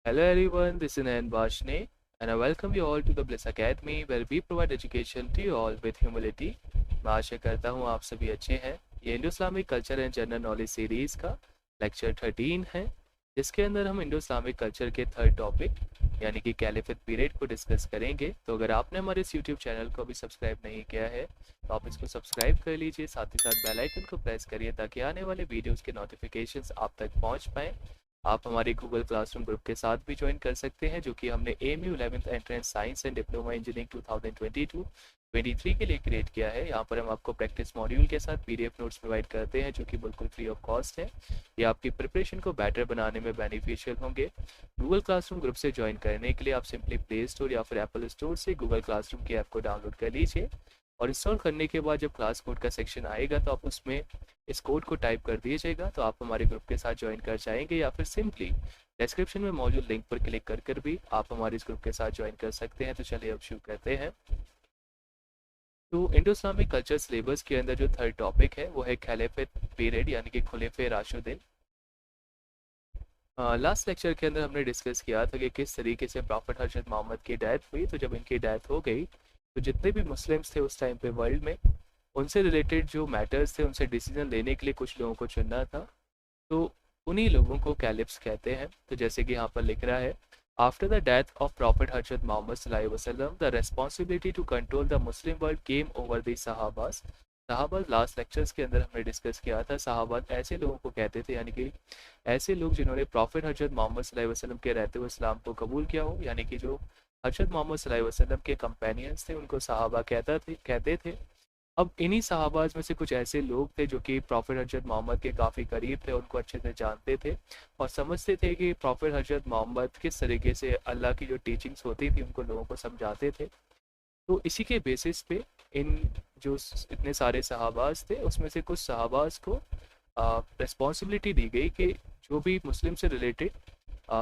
Hello everyone, this is Nayan Bashne and I welcome you all to the Bliss Academy where we provide education to you all with humility. मैं आशा करता हूँ आप सभी अच्छे हैं। ये Indo Islamic culture and general knowledge series का lecture 13 है, जिसके अंदर हम इंडो इस्लामिक कल्चर के थर्ड टॉपिक यानी कि कैलिफेट पीरियड को डिस्कस करेंगे। तो अगर आपने हमारे इस यूट्यूब चैनल को अभी सब्सक्राइब नहीं किया है तो आप इसको सब्सक्राइब कर लीजिए, साथ ही साथ बेल आइकन को प्रेस करिए ताकि आने वाले वीडियोज़ के नोटिफिकेशंस आप तक पहुँच पाएँ। आप हमारे गूगल क्लासरूम ग्रुप के साथ भी ज्वाइन कर सकते हैं, जो कि हमने MU 11th entrance science and diploma engineering 2022-23 के लिए क्रिएट किया है। यहाँ पर हम आपको प्रैक्टिस मॉड्यूल के साथ पीडीएफ नोट्स प्रोवाइड करते हैं, जो कि बिल्कुल फ्री ऑफ कॉस्ट है। ये आपकी प्रिपरेशन को बेटर बनाने में बेनिफिशियल होंगे। गूगल क्लासरूम ग्रुप से ज्वाइन करने के लिए आप सिंपली प्ले स्टोर या फिर एप्पल स्टोर से गूगल क्लासरूम की ऐप को डाउनलोड कर लीजिए और इंस्टॉल करने के बाद जब क्लास कोड का सेक्शन आएगा तो आप उसमें इस कोड को टाइप कर दीजिएगा तो आप हमारे ग्रुप के साथ ज्वाइन कर जाएंगे, या फिर सिंपली डिस्क्रिप्शन में मौजूद लिंक पर क्लिक कर भी आप हमारे इस ग्रुप के साथ ज्वाइन कर सकते हैं। तो चलिए अब शुरू करते हैं। तो इंडो इस्लामिक कल्चर सिलेबस के अंदर जो थर्ड टॉपिक है वो है खिलाफत पीरियड यानी कि खुलेफे राशिदीन। लास्ट लेक्चर के अंदर हमने डिस्कस किया था कि किस तरीके से प्रॉफिट हजरत मोहम्मद की डेथ हुई। तो जब इनकी डेथ हो गई तो जितने भी मुस्लिम्स थे उस टाइम पे वर्ल्ड में, उनसे रिलेटेड जो मैटर्स थे उनसे डिसीजन लेने के लिए कुछ लोगों को चुनना था। तो उन्हीं लोगों को कैलिफ्स कहते हैं। तो जैसे कि यहाँ पर लिख रहा है, after the death of prophet हजरत मोहम्मद सल्लल्लाहु अलैहि वसल्लम the responsibility to control the Muslim world came over the सहाबास। सहाबा लास्ट लेक्चर्स के अंदर हमने डिस्कस किया था। सहाबा ऐसे लोगों को कहते थे, यानी कि ऐसे लोग जिन्होंने प्रॉफिट हजरत मोहम्मद सल्लल्लाहु अलैहि वसल्लम के रहते हुए इस्लाम को कबूल किया हो, यानी कि जो हजरत मोहम्मद सल्लल्लाहु अलैहि वसल्लम के कंपेनियंस थे उनको सहाबा कहते थे। अब इन्हीं सहाबाज में से कुछ ऐसे लोग थे जो कि प्रॉफिट हजरत मोहम्मद के काफ़ी करीब थे, उनको अच्छे से जानते थे और समझते थे कि प्रॉफिट हजरत मोहम्मद किस तरीके से अल्लाह की जो टीचिंग्स होती थी उनको लोगों को समझाते थे। तो इसी के बेसिस पे इन जो इतने सारे सहाबाज थे उसमें से कुछ सहाबाज को रिस्पॉन्सिबिलिटी दी गई कि जो भी मुस्लिम से रिलेटेड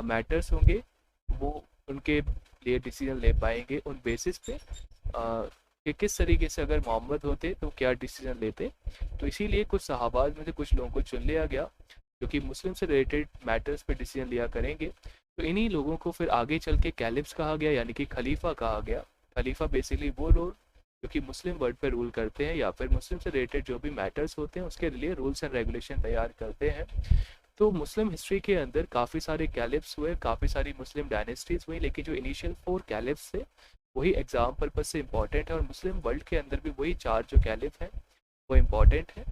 मैटर्स होंगे वो उनके लिए डिसीजन ले पाएंगे उन बेसिस पे कि किस तरीके से अगर मोहम्मद होते तो क्या डिसीजन लेते। तो इसीलिए कुछ सहाबाज में से कुछ लोगों को चुन लिया गया जो कि मुस्लिम से रिलेटेड मैटर्स पे डिसीजन लिया करेंगे। तो इन्हीं लोगों को फिर आगे चल के कैलिफ्स कहा गया, यानी कि खलीफा कहा गया। खलीफा बेसिकली वो लोग जो कि मुस्लिम वर्ल्ड पे रूल करते हैं या फिर मुस्लिम से रिलेटेड जो भी मैटर्स होते हैं उसके लिए रूल्स एंड रेगुलेशन तैयार करते हैं। तो मुस्लिम हिस्ट्री के अंदर काफ़ी सारे कैलिफ्स हुए, काफ़ी सारी मुस्लिम डायनेस्टीज हुई, लेकिन जो इनिशियल 4 कैलिफ्स थे वही एग्जाम पर्पज से इम्पॉर्टेंट है और मुस्लिम वर्ल्ड के अंदर भी वही 4 जो कैलिफ हैं वो इम्पॉर्टेंट है।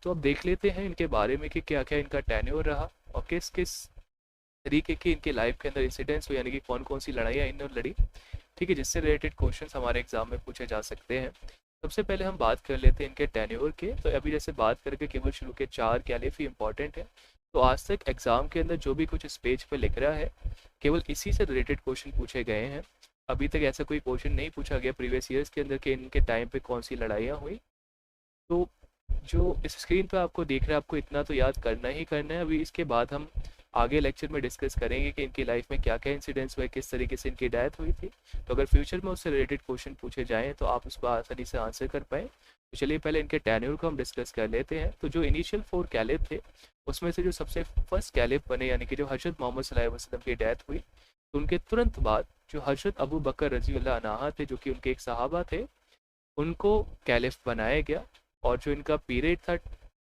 तो अब देख लेते हैं इनके बारे में कि क्या क्या इनका टेन्योर रहा और किस किस तरीके की इनके लाइफ के अंदर इंसिडेंट्स हुए, यानी कि कौन कौन सी लड़ाइयाँ इन्होंने लड़ी। ठीक है, जिससे रिलेटेड क्वेश्चंस हमारे एग्जाम में पूछे जा सकते हैं। सबसे पहले हम बात कर लेते हैं इनके टेन्योर के। तो अभी जैसे बात करके केवल शुरू के 4 कैलिफ ही इंपॉर्टेंट है। तो आज तक एग्जाम के अंदर जो भी कुछ इस पेज पे लिख रहा है केवल इसी से रिलेटेड क्वेश्चन पूछे गए हैं। अभी तक ऐसा कोई क्वेश्चन नहीं पूछा गया प्रीवियस ईयर्स के अंदर कि इनके टाइम पे कौन सी लड़ाइयाँ हुई। तो जो इस स्क्रीन पे आपको दिख रहा है आपको इतना तो याद करना ही करना है। अभी इसके बाद हम आगे लेक्चर में डिस्कस करेंगे कि इनकी लाइफ में क्या क्या इंसिडेंट्स हुए, किस तरीके से इनकी डेथ हुई थी। तो अगर फ्यूचर में उससे रिलेटेड क्वेश्चन पूछे जाएँ तो आप उसको आसानी से आंसर कर पाएँ। तो चलिए पहले इनके टेन्योर को हम डिस्कस कर लेते हैं। तो जो इनिशियल 4 कैलिफ थे उसमें से जो सबसे फर्स्ट कैलिफ बने, यानी कि जो हजरत मोहम्मद सल्लल्लाहु अलैहि वसल्लम की डेथ हुई, तो उनके तुरंत बाद जो हजरत अबू बकर रजी अल्लाह अन्हा थे, जो कि उनके एक सहाबा थे, उनको कैलिफ बनाया गया। और जो इनका पीरियड था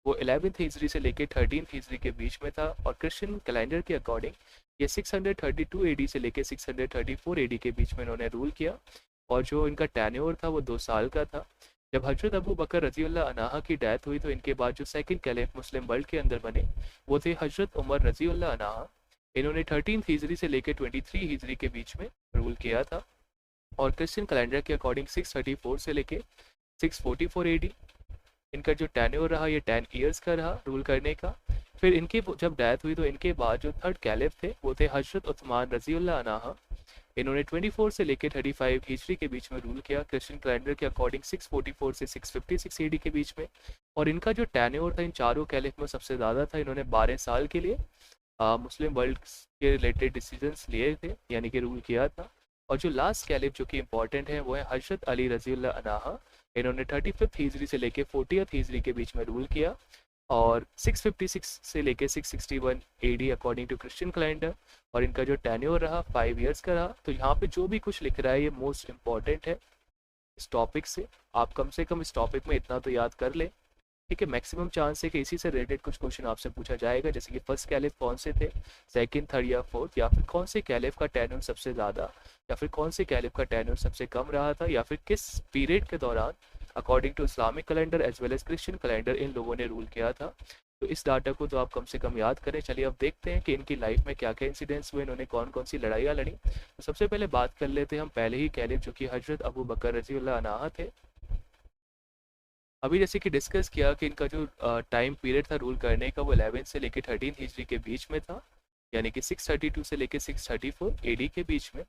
वो 11th हिजरी से लेकर 13th हिजरी के बीच में था और क्रिश्चियन कैलेंडर के अकॉर्डिंग ये 632 एडी से लेकर 634 एडी के बीच में इन्होंने रूल किया। और जो इनका टेन्योर था वो 2 साल का था। जब हजरत अबू बकर रजी अल्लाह अन्हा की डेथ हुई तो इनके बाद जो सेकंड कैलिफ मुस्लिम वर्ल्ड के अंदर बने वो थे हजरत उमर रजी अल्लाह अन्हा। इन्होंने 13th हिजरी से लेकर 23 हिजरी के बीच में रूल किया था और क्रिश्चियन कैलेंडर के अकॉर्डिंग 634 से लेके 644 एडी इनका जो टेन्योर रहा ये 10 ईयर्स का रहा रूल करने का। फिर इनकी जब डेथ हुई तो इनके बाद जो थर्ड कैलिफ थे वो थे हजरत उस्मान रजी अल्लाह अन्हा। इन्होंने 24 से लेकर 35 हिजरी के बीच में रूल किया, क्रिश्चियन कैलेंडर के अकॉर्डिंग 644 से 656 एडी के बीच में। और इनका जो टेन्योर था इन चारों कैलिफ में सबसे ज़्यादा था। इन्होंने 12 साल के लिए मुस्लिम वर्ल्ड के रिलेटेड डिसीजंस लिए थे, यानी कि रूल किया था। और जो लास्ट कैलिफ जो कि इंपॉर्टेंट है वो है हजरत अली रजी अल्लाह अन्हा। इन्होंने 35th हिजरी से लेकर 40th हिजरी के बीच में रूल किया और 656 से लेके 661 AD according to Christian calendar, और इनका जो टेन्योर रहा 5 इयर्स का रहा। तो यहाँ पे जो भी कुछ लिख रहा है ये मोस्ट इम्पॉर्टेंट है इस टॉपिक से। आप कम से कम इस टॉपिक में इतना तो याद कर लें, ठीक है। मैक्सिमम चांस है कि इसी से रिलेटेड कुछ क्वेश्चन आपसे पूछा जाएगा, जैसे कि फर्स्ट कैलिफ कौन से थे, सेकंड, थर्ड या फोर्थ, या फिर कौन से कैलिफ का टेन्योर सबसे ज़्यादा, या फिर कौन से कैलिफ का टेन्योर सबसे कम रहा था, या फिर किस पीरियड के दौरान according to Islamic calendar as well as Christian calendar इन लोगों ने रूल किया था। तो इस डाटा को तो आप कम से कम याद करें। चलिए अब देखते हैं कि इनकी लाइफ में क्या क्या इंसिडेंट्स हुए, इन्होंने कौन कौन सी लड़ाइयाँ लड़ी। तो सबसे पहले बात कर लेते हैं हम पहले ही कैलिफ जो कि हजरत अबू बकर रजी अल्लाह अन्हु थे। अभी जैसे कि डिस्कस किया कि इनका जो टाइम पीरियड था रूल करने का वो 11 से लेकर 13 हिजरी के बीच में था, यानी कि 632 से लेकर 634 एडी के बीच में।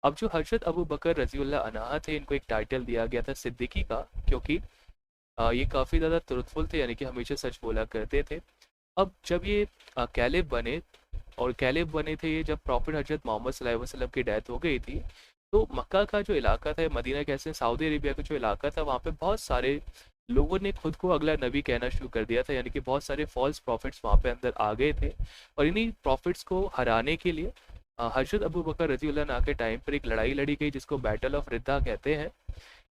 अब जो हजरत अबू बकर रजीउल्लाह अन्हु थे, इनको एक टाइटल दिया गया था सिद्दीकी का, क्योंकि ये काफ़ी ज़्यादा ट्रुथफुल थे, यानी कि हमेशा सच बोला करते थे। अब जब ये कैलिफ बने, और कैलिफ बने थे ये जब प्रॉफिट हजरत मोहम्मद सल्लल्लाहु अलैहि वसल्लम की डेथ हो गई थी, तो मक्का का जो इलाका था, मदीना कैसे सऊदी अरेबिया का जो इलाका था, वहाँ पे बहुत सारे लोगों ने खुद को अगला नबी कहना शुरू कर दिया था, यानी कि बहुत सारे फॉल्स प्रॉफिट्स वहाँ पे अंदर आ गए थे। और इन्हीं प्रॉफिट्स को हराने के लिए हजरत अबू बकर रज़ियल्लाहु अन्हु के टाइम पर एक लड़ाई लड़ी गई जिसको बैटल ऑफ रिद्दा कहते हैं।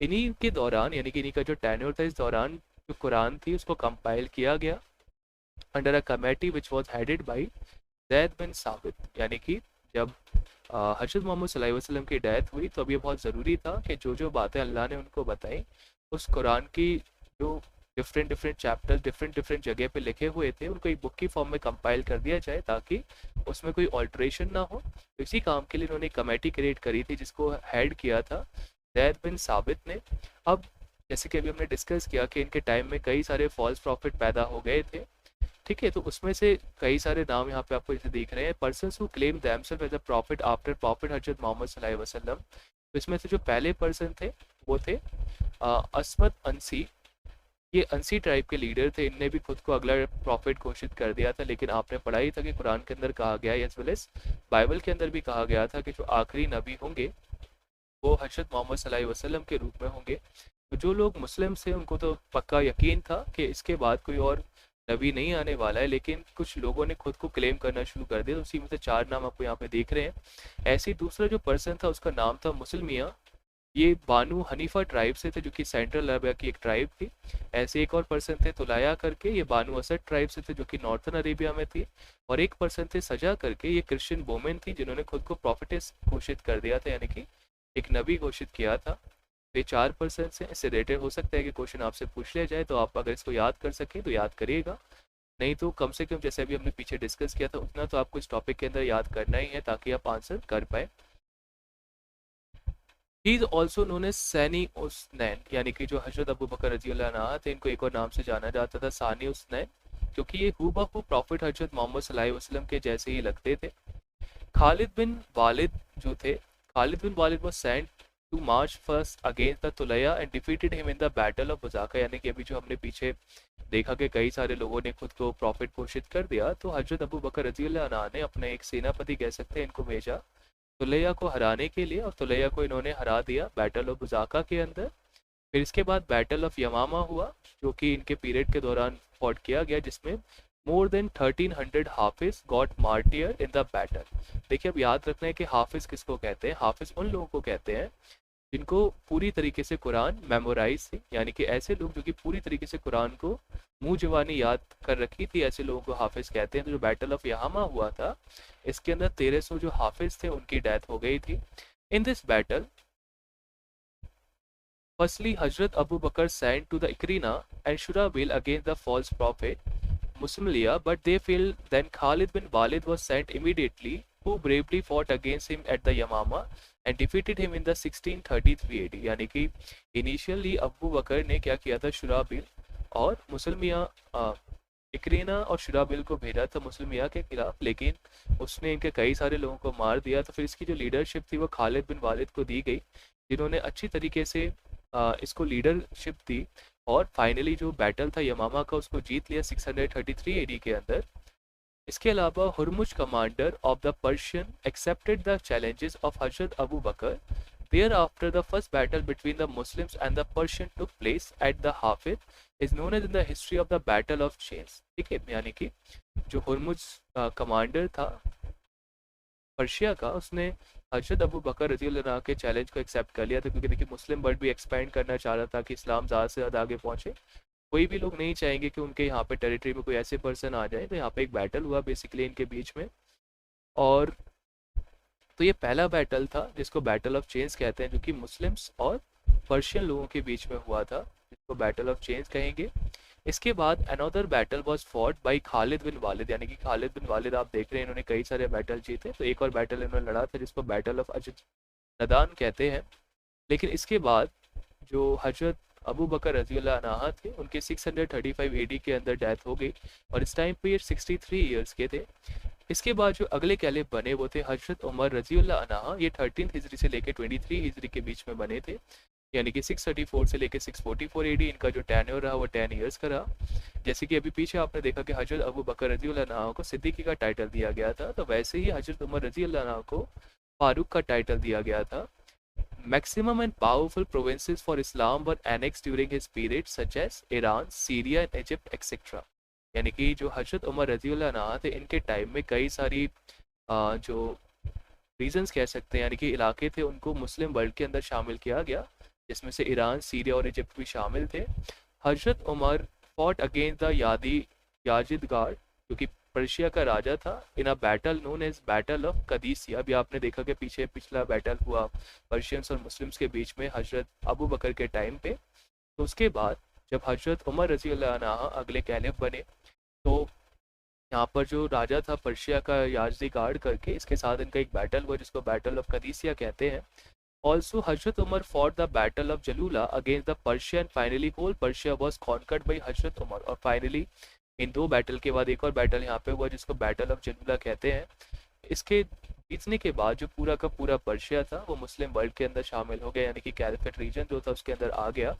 इन्हीं के दौरान, यानी कि इन्हीं का जो टेन्योर था, इस दौरान जो कुरान थी उसको कंपाइल किया गया under a committee which was headed by Zaid bin Sabit. यानी कि जब हजरत मोहम्मद सल्लल्लाहु अलैहि वसल्लम की डेथ हुई तो अब ये बहुत ज़रूरी था कि जो जो बातें अल्लाह ने उनको बताई उस कुरान की जो different different chapters different different जगह पे लिखे हुए थे उनको एक बुक की फॉर्म में कंपाइल कर दिया जाए ताकि उसमें कोई ऑल्ट्रेशन ना हो। तो इसी काम के लिए उन्होंने कमेटी क्रिएट करी थी जिसको हेड किया था ज़ैद बिन साबित ने। अब जैसे कि अभी हमने डिस्कस किया कि इनके टाइम में कई सारे फॉल्स प्रॉफिट पैदा हो गए थे, ठीक है। तो उसमें से कई सारे नाम यहाँ पे आपको जैसे दिख रहे हैं, persons who claim themself as a prophet after prophet हजरत मोहम्मद सल्लल्लाहु अलैहि वसल्लम। तो इसमें से जो पहले पर्सन थे वो थे असमत अंसी। ये अंसी ट्राइब के लीडर थे, इनने भी खुद को अगला प्रॉफिट घोषित कर दिया था। लेकिन आपने पढ़ा ही था कि कुरान के अंदर कहा गया है एज वेल एज बाइबल के अंदर भी कहा गया था कि जो आखिरी नबी होंगे वो हजरत मोहम्मद सल्लल्लाहु अलैहि वसल्लम के रूप में होंगे। तो जो लोग मुस्लिम थे उनको तो पक्का यकीन था कि इसके बाद कोई और नबी नहीं आने वाला है, लेकिन कुछ लोगों ने खुद को क्लेम करना शुरू कर दिया। उसी में से 4 नाम आपको यहाँ पे देख रहे हैं। ऐसे ही दूसरा जो पर्सन था उसका नाम था मुसलमिया। ये बानू हनीफा ट्राइब से थे जो कि सेंट्रल अरबिया की एक ट्राइब थी। ऐसे एक और पर्सन थे तुलाया करके, ये बानू असद ट्राइब से थे जो कि नॉर्थन अरेबिया में थी। और एक पर्सन थे सजा करके, ये क्रिश्चियन वोमेन थी जिन्होंने खुद को प्रॉफिटेस घोषित कर दिया था, यानी कि एक नबी घोषित किया था। तो ये 4 पर्सन से इससे रिलेटेड हो सकता है कि क्वेश्चन आपसे पूछ लिया जाए, तो आप अगर इसको याद कर सकें तो याद करिएगा, नहीं तो कम से कम जैसे अभी हमने पीछे डिस्कस किया था उतना तो आपको इस टॉपिक के अंदर याद करना ही है ताकि आप आंसर कर पाए। He is also known as सैनी उस्नैन, यानी कि जो हजरत अबू बकर रज़ियल्लाहु अन्हु थे इनको एक और नाम से जाना जाता था सानी उस्नैन, क्योंकि ये हूबहू प्रॉफिट हजरत मोहम्मद सल्लल्लाहु अलैहि वसल्लम के जैसे ही लगते थे। खालिद बिन वालिद जो थे, Khalid bin Walid was sent to march first against the Tulaiha and defeated him in the battle of Buzakha. यानी कि अभी जो हमने पीछे देखा कि कई सारे लोगों ने खुद को प्रॉफिट घोषित कर दिया, तो हजरत अबू बकर रज़ियल्लाहु अन्हु ने अपने एक सेनापति कह सकते हैं इनको भेजा तुलैया को हराने के लिए, और तुलैया को इन्होंने हरा दिया बैटल ऑफ बुज़ाका के अंदर। फिर इसके बाद बैटल ऑफ यमामा हुआ जो कि इनके पीरियड के दौरान फॉट किया गया, जिसमें more than 1300 Hafiz got martyr in the battle. देखिए अब याद रखना है कि हाफिज किसको कहते हैं। हाफिज उन लोगों को कहते हैं जिनको पूरी तरीके से कुरान मेमोराइज थी, यानी कि ऐसे लोग जो कि पूरी तरीके से कुरान को मुंह जवानी याद कर रखी थी, ऐसे लोगों को हाफिज कहते हैं। तो जो बैटल ऑफ यहामा हुआ था इसके अंदर 1300 जो हाफिज थे उनकी डेथ हो गई थी। इन दिस बैटल फर्स्टली हजरत Abu Bakr sent to the Ikrima and Shurabil against the false prophet Muslimlia, but they fell. Then Khalid bin Walid was sent immediately, who bravely fought against him at the Yamama and defeated him in the 1633 AD। यानी कि initially Abu बकर ने क्या किया था, शुराबिल और मुसलमिया इक्रीना और शुराबिल को भेजा था मुसलमिया के खिलाफ, लेकिन उसने इनके कई सारे लोगों को मार दिया। तो फिर इसकी जो लीडरशिप थी वो खालिद बिन वालिद को दी गई, जिन्होंने अच्छी तरीके से इसको लीडरशिप दी और फाइनली जो बैटल था यमामा का उसको जीत लिया 633 एडी के अंदर। इसके अलावा Hormuz commander of the Persian accepted the challenges of हजरत Abu Bakr. Thereafter, the first battle between the Muslims and the Persian took place at the Hafid, is known as in the history of the Battle of Chains. ठीक है, यानी कि जो हुरमुज commander था Persia का, उसने हजरत Abu बकर रजी अल्लाह के चैलेंज को एक्सेप्ट कर लिया था, क्योंकि देखिए मुस्लिम वर्ल्ड भी एक्सपेंड करना चाह रहा था कि इस्लाम ज़्यादा से ज़्यादा आगे पहुँचे। कोई भी लोग नहीं चाहेंगे कि उनके यहाँ पे टेरिटरी में कोई ऐसे पर्सन आ जाए, तो यहाँ पे एक बैटल हुआ बेसिकली इनके बीच में। और तो ये पहला बैटल था जिसको बैटल ऑफ चेन्स कहते हैं, जो कि मुस्लिम्स और पर्शियन लोगों के बीच में हुआ था, जिसको बैटल ऑफ चेन्स कहेंगे। इसके बाद another battle was fought by Khalid bin Walid, यानी कि खालिद बिन वालिद आप देख रहे हैं इन्होंने कई सारे बैटल जीते, तो एक और बैटल इन्होंने लड़ा था जिसको बैटल ऑफ अजद नदान कहते हैं। लेकिन इसके बाद जो हजरत अबू बकर रजी अल्लाह अन्हा थे, उनके 635 एडी के अंदर डेथ हो गई, और इस टाइम पे ये 63 ईयर्स के थे। इसके बाद जो अगले कैलिफ बने वो थे हजरत उमर रजी अल्लाह अन्हा, ये 13 हिजरी से लेकर 23 हिजरी के बीच में बने थे, यानी कि 634 से लेकर 644 एडी इनका जो टेन्योर रहा वो 10 ईयर्स का रहा। जैसे कि अभी पीछे आपने देखा कि हजरत अबू बकर रजी अल्लाह अन्हा को सिद्दीकी का टाइटल दिया गया था, तो वैसे ही हजरत उमर रजी अल्लाह अन्हा को फारूक का टाइटल दिया गया था। Maximum and powerful provinces for Islam were annexed during his period, such as Iran, Syria, and Egypt, etc. यानी कि जो हजरत उमर रजी अल्लाह अन्हा थे, इनके टाइम में कई सारी जो रीजन्स कह सकते हैं, यानी कि इलाके थे, उनको मुस्लिम वर्ल्ड के अंदर शामिल किया गया, जिसमें से ईरान, सीरिया और इजिप्ट भी शामिल थे। हजरत Umar fought against the Yazdegerd, जो कि पर्शिया का राजा था, in a battle known as battle of Qadisiya. अभी आपने देखा कि पीछे पिछला बैटल हुआ पर्शियंस और मुस्लिम्स के बीच में हजरत अबू बकर के टाइम पे। तो उसके बाद जब हजरत उमर रजी अल्लाह अन्हा अगले कैलिफ बने, तो यहाँ पर जो राजा था पर्शिया का याजदी गार्ड करके, इसके साथ इनका एक बैटल हुआ जिसको बैटल ऑफ कदीसिया कहते हैं। ऑल्सो हजरत Umar fought the battle of Jalula against the Persian, finally whole Persia was conquered by हजरत उमर। और फाइनली इन दो बैटल के बाद एक और बैटल यहाँ पे हुआ जिसको बैटल ऑफ जलूला कहते हैं। इसके जीतने के बाद जो पूरा का पूरा पर्शिया था वो मुस्लिम वर्ल्ड के अंदर शामिल हो गया, यानी कि कैलिफेट रीजन जो था उसके अंदर आ गया।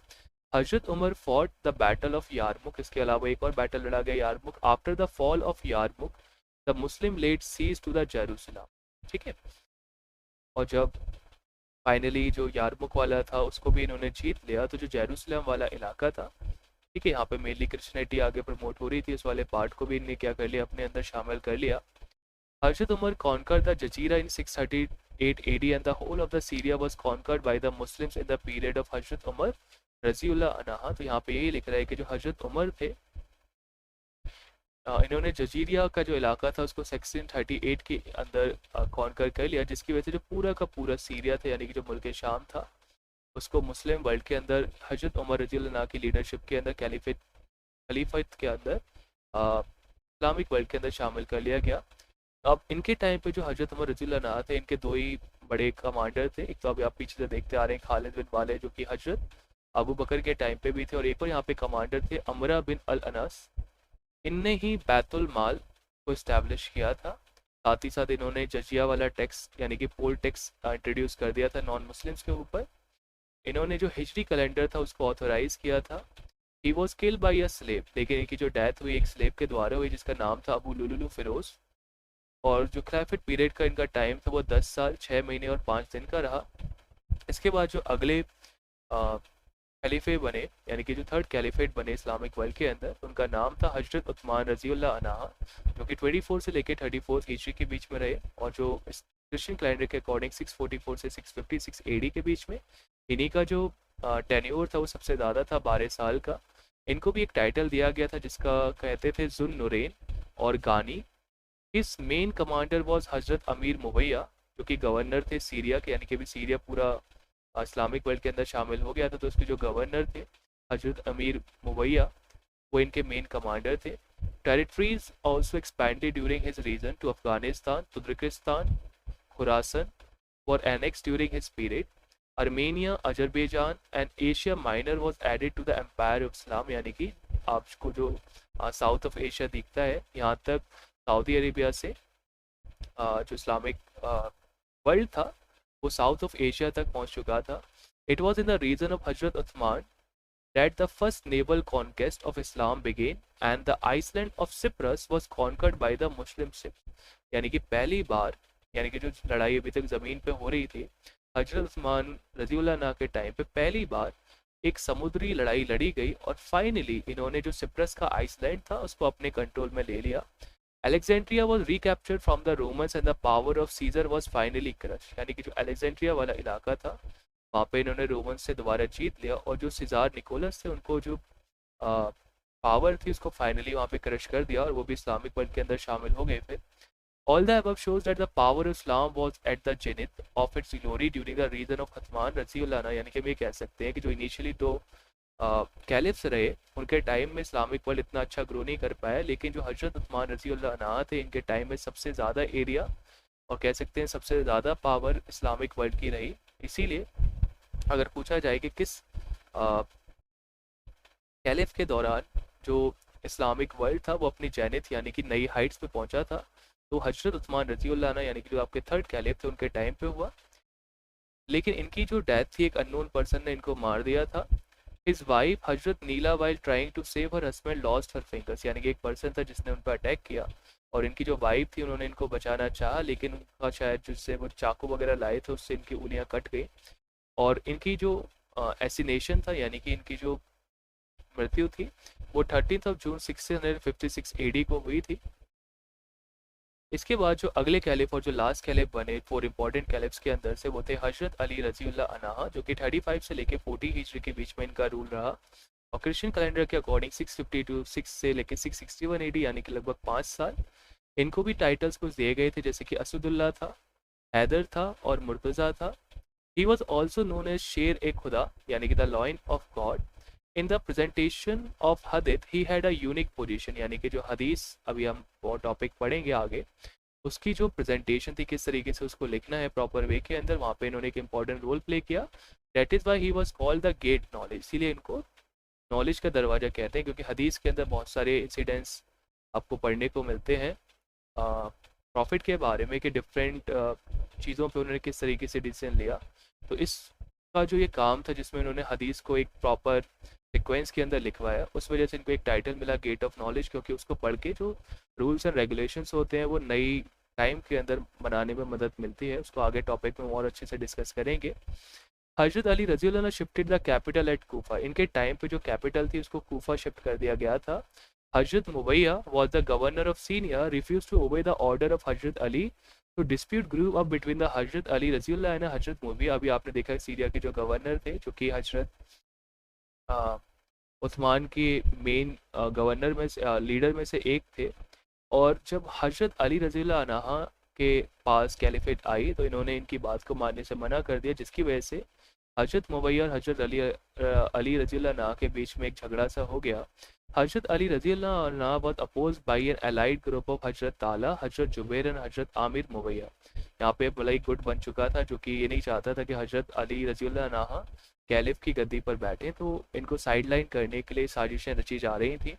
हजरत Umar fought the battle of Yarmuk, इसके अलावा एक और बैटल लड़ा गया Yarmuk. After the fall of Yarmuk the Muslim laid siege to the Jerusalem, ठीक है। और जब फाइनली जो यारमुक वाला था उसको भी इन्होंने जीत लिया, तो जो जेरूसलम वाला इलाका था, ठीक है, यहाँ पे मेनली क्रिश्चियनिटी आगे प्रमोट हो रही थी, उस वाले पार्ट को भी इन्हें क्या कर लिया, अपने अंदर शामिल कर लिया। हजरत Umar conquered the Jazeera in 638 AD and the whole of the Syria was conquered by the Muslims in the period of हजरत उमर रजीउल्लाह अन्हा। तो यहाँ पे यही लिख रहा है कि जो हजरत उमर थे, इन्होंने जजीरिया का जो इलाका था उसको 1638 के अंदर कॉन्कर कर लिया, जिसकी वजह से जो पूरा का पूरा सीरिया था, यानी कि जो मुल्क शाम था, उसको मुस्लिम वर्ल्ड के अंदर हजरत उमर रज़ी अल्लाह की लीडरशिप के अंदर खलीफत के अंदर इस्लामिक वर्ल्ड के अंदर शामिल कर लिया गया। अब इनके टाइम पे जो हजरत उमर रज़ी अल्लाह थे, इनके दो ही बड़े कमांडर थे। एक तो अभी आप पीछे से देखते आ रहे हैं खालिद बिन वालिद, जो कि हजरत अबू बकर के टाइम पे भी थे, और एक और यहाँ पे कमांडर थे अमरा बिन अल अनस। इनने ही बैतुल माल को इस्टेब्लिश किया था। साथ ही साथ इन्होंने जजिया वाला टैक्स यानी कि पोल टैक्स इंट्रोड्यूस कर दिया था नॉन मुस्लिम्स के ऊपर। इन्होंने जो हिजरी कैलेंडर था उसको ऑथोराइज किया था। He was killed by a slave, लेकिन इनकी जो डेथ हुई एक स्लेव के द्वारा हुई जिसका नाम था अबू लुलुलु फिरोज। और जो खिलाफत पीरियड का इनका टाइम था वो 10 साल 6 महीने और 5 दिन का रहा। इसके बाद जो अगले खलीफे बने, यानी कि जो थर्ड कैलिफेट बने इस्लामिक वर्ल्ड के अंदर, उनका नाम था हजरत उस्मान रज़ियल्लाहु अन्हु, जो कि 24 से लेकर 34 हिजरी के बीच में रहे, और जो क्रिश्चियन कैलेंडर के अकॉर्डिंग 644 से 656 एडी के बीच में। इन्हीं का जो टेन्योर था वो सबसे ज़्यादा था, 12 साल का। इनको भी एक टाइटल दिया गया था जिसका कहते थे जुन नुरैन और गानी। इस मेन कमांडर वॉज हजरत अमीर मुवैया, जो कि गवर्नर थे सीरिया के, यानी कि भी सीरिया पूरा इस्लामिक वर्ल्ड के अंदर शामिल हो गया था, तो उसके जो गवर्नर थे हजरत अमीर मुवैया, वो इनके मेन कमांडर थे। Territories also expanded during his reign to Afghanistan, Turkistan, Khurasan were annex during his period. Armenia, Azerbaijan and Asia Minor was added to the empire of Islam, यानी कि आपको जो साउथ ऑफ एशिया दिखता है, यहाँ तक Saudi Arabia से जो इस्लामिक वर्ल्ड था वो साउथ ऑफ एशिया तक पहुंच चुका था। It was in the reign of हजरत Usman that the first naval conquest of Islam began and the island of Cyprus was conquered by the Muslim ships। यानी कि पहली बार, यानी कि जो लड़ाई अभी तक ज़मीन पे हो रही थी हजरत उस्मान रज़ियल्लाहु अन्हु के टाइम पे पहली बार एक समुद्री लड़ाई लड़ी गई और फाइनली इन्होंने जो सिप्रस का आइसलैंड था उसको अपने कंट्रोल में ले लिया। Alexandria was recaptured from the Romans and the power of Caesar was finally crush, यानी कि जो अलेक्जेंड्रिया वाला इलाका था वहाँ पे इन्होंने रोमन से दोबारा जीत लिया और जो सिजार निकोलस थे उनको जो पावर थी उसको फाइनली वहाँ पे क्रश कर दिया और वो भी इस्लामिक वर्ल्ड के अंदर शामिल हो गए फिर। All the above shows that the power of Islam was at the zenith of its glory during the reign of Uthman रज़ियल्लाहु अन्हु, यानी कि हम ये कह सकते हैं कि जो इनिशियली तो कैलिफ्स रहे उनके टाइम में इस्लामिक वर्ल्ड इतना अच्छा ग्रो नहीं कर पाया, लेकिन जो हजरत उस्मान रज़ियल्लाहु अन्हु थे इनके टाइम में सबसे ज़्यादा एरिया और कह सकते हैं सबसे ज़्यादा पावर इस्लामिक वर्ल्ड की रही। इसीलिए अगर पूछा जाए कि किस कैलिफ के दौरान जो इस्लामिक वर्ल्ड था वो अपनी जैनिथ यानी कि नई हाइट्स पे पहुंचा था, तो हजरत उस्मान रज़ियल्लाहु अन्हु यानी कि जो आपके थर्ड कैलिफ थे उनके टाइम पे हुआ। लेकिन इनकी जो डेथ थी एक अननोन पर्सन ने इनको मार दिया था। हिज वाइफ हजरत Naila while trying to save her husband lost her fingers, यानी कि एक पर्सन था जिसने उन पर अटैक किया और इनकी जो वाइफ थी उन्होंने इनको बचाना चाहा, लेकिन उनका शायद जिससे वो चाकू वगैरह लाए थे उससे इनकी उंगलियां कट गई और इनकी जो एसिनेशन था यानी कि इनकी जो मृत्यु थी वो 13 जून 656 एडी को हुई थी। इसके बाद जो अगले कैलिफ और जो लास्ट कैलिफ बने 4 इंपॉर्टेंट कैलिफ्स के अंदर से वो थे हजरत अली रज़ियल्लाहु अन्हु, जो कि 35 से लेके 40 हिजरी के बीच में इनका रूल रहा और क्रिश्चियन कैलेंडर के अकॉर्डिंग 652 से लेके 661 एडी यानी कि लगभग 5 साल। इनको भी टाइटल्स कुछ दिए गए थे जैसे कि असदुल्ला था, हैदर था और मुर्तज़ा था। He was also known as शेर ए खुदा यानी कि the lion of God. In the presentation of हदीथ he had a unique position, यानी कि जो हदीस अभी हम वो टॉपिक पढ़ेंगे आगे उसकी जो प्रेजेंटेशन थी किस तरीके से उसको लिखना है प्रॉपर वे के अंदर, वहाँ पे इन्होंने एक इंपॉर्टेंट रोल प्ले किया। That is why he was called the get knowledge, इसीलिए इनको नॉलेज का दरवाज़ा कहते हैं क्योंकि हदीस के अंदर बहुत सारे इंसिडेंट्स आपको पढ़ने को मिलते हैं प्रॉफिट के बारे में कि डिफरेंट चीज़ों पे उन्होंने किस तरीके से डिसीजन लिया। तो इसका जो ये काम था जिसमें उन्होंने हदीस को एक प्रॉपर सिक्वेंस के अंदर लिखवाया, उस वजह से इनको एक टाइटल मिला गेट ऑफ नॉलेज, क्योंकि उसको पढ़ के जो रूल्स एंड रेगुलेशंस होते हैं वो नई टाइम के अंदर बनाने में मदद मिलती है। उसको आगे टॉपिक में और अच्छे से डिस्कस करेंगे। हजरत अली रज़ियल्लाहु अन्हु shifted the capital eight Kufa, इनके टाइम पे जो कैपिटल थी उसको कूफा शिफ्ट कर दिया गया था। हजरत Muawiya was the governor of Syria refuse to obey the order of हजरत अली, तो dispute grew up between the हजरत अली रज़ियल्लाहु अन्हु हजरत मुवैया। अभी आपने देखा सीरिया के जो गवर्नर थे जो कि हजरत उस्मान के मेन गवर्नर में से लीडर में से एक थे, और जब हजरत अली रज़ियल्लाहु अन्हु के पास कैलिफेट आई तो इन्होंने इनकी बात को मानने से मना कर दिया, जिसकी वजह से हजरत मुवैया और हजरत अली रज़ियल्लाहु अन्हु के बीच में एक झगड़ा सा हो गया। हजरत अली रज़ियल्लाहु अन्हु was opposed by an allied group of हजरत ताला, हजरत जुबैर एंड हजरत आमिर मुवैया। यहाँ पे भला ही गुट बन चुका था जो कि ये नहीं चाहता था कि हजरत अली रज़ियल्लाहु अन्हु कैलिफ की गद्दी पर बैठे, तो इनको साइडलाइन करने के लिए साजिशें रची जा रही थी।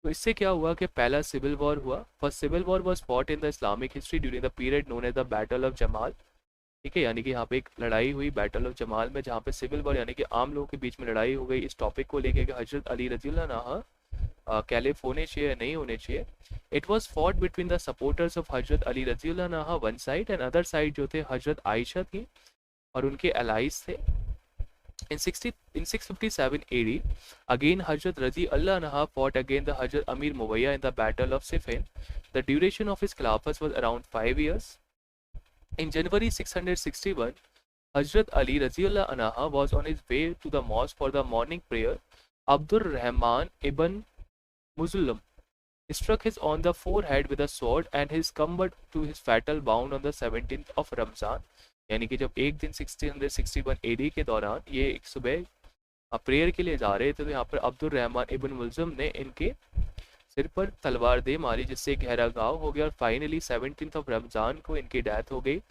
तो इससे क्या हुआ कि पहला सिविल वॉर हुआ। First civil war was fought in the Islamic history during the period known as the battle of Jamal. ठीक है, यानी कि यहाँ पे एक लड़ाई हुई बैटल ऑफ जमाल में, जहाँ पे सिविल वॉर यानी कि आम लोगों के बीच में लड़ाई हो गई इस टॉपिक को लेके कि हजरत अली रज़ियल्लाहु अन्हु कैलिफ होने चाहिए या नहीं होने चाहिए। It was fought between the supporters of हजरत अली रज़ियल्लाहु अन्हु one side and other side जो थे हजरत आयशा थी और उनके अलाइज थे। In 657 AD, again Hazrat Radiallahu anha fought against the Hazrat Amir Muwayya in the Battle of Siffin. The duration of his khilafat was around 5 years. In January 661, Hazrat Ali Radiallahu anha was on his way to the mosque for the morning prayer. Abdur Rahman ibn Muslim struck his on the forehead with a sword and his succumbed to his fatal wound on the 17th of Ramzan. यानी कि जब एक दिन 661 AD के दौरान ये एक सुबह प्रेयर के लिए जा रहे थे तो यहाँ पर अब्दुल रहमान इब्न मुल्ज़म ने इनके सिर पर तलवार दे मारी जिससे गहरा घाव हो गया और फाइनली 17th ऑफ रमज़ान को इनकी डेथ हो गई।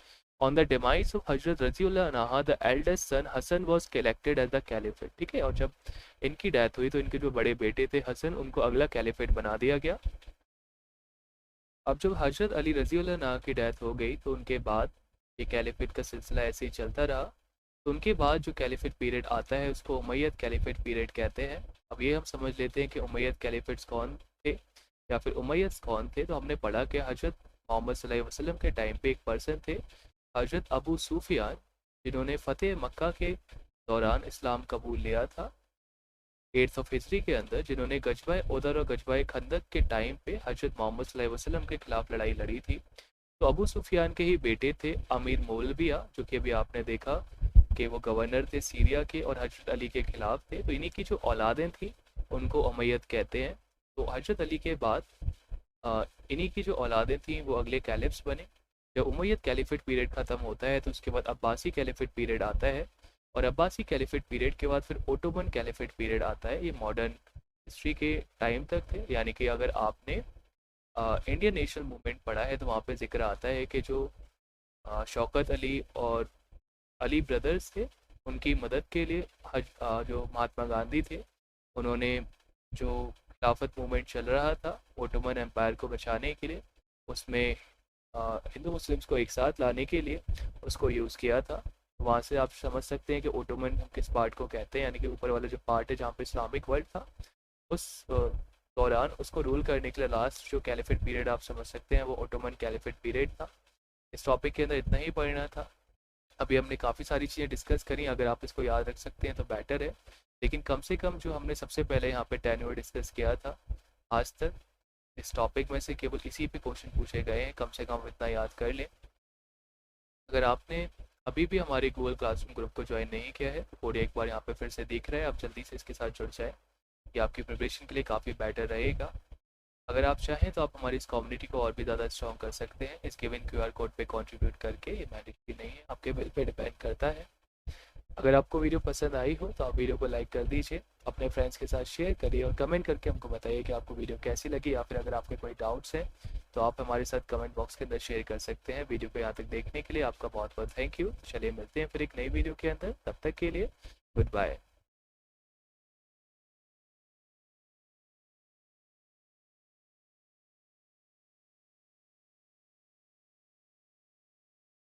ऑन द डिमाइस ऑफ हजरत रज़ियल्लाहु अन्हु the eldest son Hasan was elected as the caliphate. ठीक है, और जब इनकी डेथ हुई तो इनके जो बड़े बेटे थे हसन उनको अगला कैलिफेट बना दिया गया। अब जब हजरत अली रज़ियल्लाहु अन्हु की डेथ हो गई तो उनके बाद ये कैलिफेट का सिलसिला ऐसे ही चलता रहा। तो उनके बाद जो कैलिफेट पीरियड आता है उसको उमैयद कैलिफेट पीरियड कहते हैं। अब ये हम समझ लेते हैं कि उमैयद कैलिफेट्स कौन थे या फिर उमैयद कौन थे। तो हमने पढ़ा कि हजरत मोहम्मद सल्लल्लाहु अलैहि वसल्लम के टाइम पे एक पर्सन थे हजरत अबू सुफियान, जिन्होंने फतेह मक्का के दौरान इस्लाम कबूल लिया था 8th ऑफ हिजरी के अंदर, जिन्होंने गजवा उदर और गजवा खंदक के टाइम पे हजरत मोहम्मद सल्लल्लाहु अलैहि वसल्लम के खिलाफ लड़ाई लड़ी थी। तो अबू सुफियान के ही बेटे थे अमीर मौलविया, जो कि अभी आपने देखा कि वो गवर्नर थे सीरिया के और हजरत अली के खिलाफ थे। तो इन्हीं की जो औलादें थी उनको उमैयद कहते हैं। तो हजरत अली के बाद इन्हीं की जो औलादें थी वो अगले कैलिफ्स बने। जब उमैयद कैलिफेट पीरियड ख़त्म होता है तो उसके बाद अब्बासी कैलिफेट पीरियड आता है, और अब्बासी कैलिफेट पीरियड के बाद फिर ओटोमन कैलिफेट पीरियड आता है। ये मॉडर्न हिस्ट्री के टाइम तक थे, यानी कि अगर आपने इंडियन नेशनल मूवमेंट पढ़ा है तो वहाँ पे जिक्र आता है कि जो शौकत अली और अली ब्रदर्स थे, उनकी मदद के लिए जो महात्मा गांधी थे, उन्होंने जो खिलाफत मूवमेंट चल रहा था ओटोमन एम्पायर को बचाने के लिए, उसमें हिंदू मुस्लिम्स को एक साथ लाने के लिए उसको यूज़ किया था। वहाँ से आप समझ सकते हैं कि ओटोमन हम किस पार्ट को कहते हैं, यानी कि ऊपर वाला जो पार्ट है जहाँ पे इस्लामिक वर्ल्ड था, उस दौरान उसको रूल करने के लिए लास्ट जो कैलिफेट पीरियड आप समझ सकते हैं वो ओटोमन कैलिफेट पीरियड था। इस टॉपिक के अंदर इतना ही पढ़ना था। अभी हमने काफ़ी सारी चीज़ें डिस्कस करी, अगर आप इसको याद रख सकते हैं तो बेटर है, लेकिन कम से कम जो हमने सबसे पहले यहाँ पे टेन्योर डिस्कस किया था आज तक, इस टॉपिक में से केवल इसी पे क्वेश्चन पूछे गए हैं, कम से कम इतना याद कर लें। अगर आपने अभी भी हमारे गूगल क्लासरूम ग्रुप को ज्वाइन नहीं किया है तो कोड एक बार यहाँ पे फिर से दिख रहा है, आप जल्दी से इसके साथ जुड़ जाए, ये आपकी प्रिपरेशन के लिए काफ़ी बेटर रहेगा। अगर आप चाहें तो आप हमारी इस कम्युनिटी को और भी ज़्यादा स्ट्रॉन्ग कर सकते हैं इस गिवन क्यूआर कोड पे कंट्रीब्यूट करके। ये मैंडेटरी नहीं है, आपके बिल पे डिपेंड करता है। अगर आपको वीडियो पसंद आई हो तो आप वीडियो को लाइक कर दीजिए, अपने फ्रेंड्स के साथ शेयर करिए और कमेंट करके हमको बताइए कि आपको वीडियो कैसी लगी, या फिर अगर आपके कोई डाउट्स हैं तो आप हमारे साथ कमेंट बॉक्स के अंदर शेयर कर सकते हैं। वीडियो को यहाँ तक देखने के लिए आपका बहुत बहुत थैंक यू। चलिए मिलते हैं फिर एक नई वीडियो के अंदर, तब तक के लिए गुड बाय।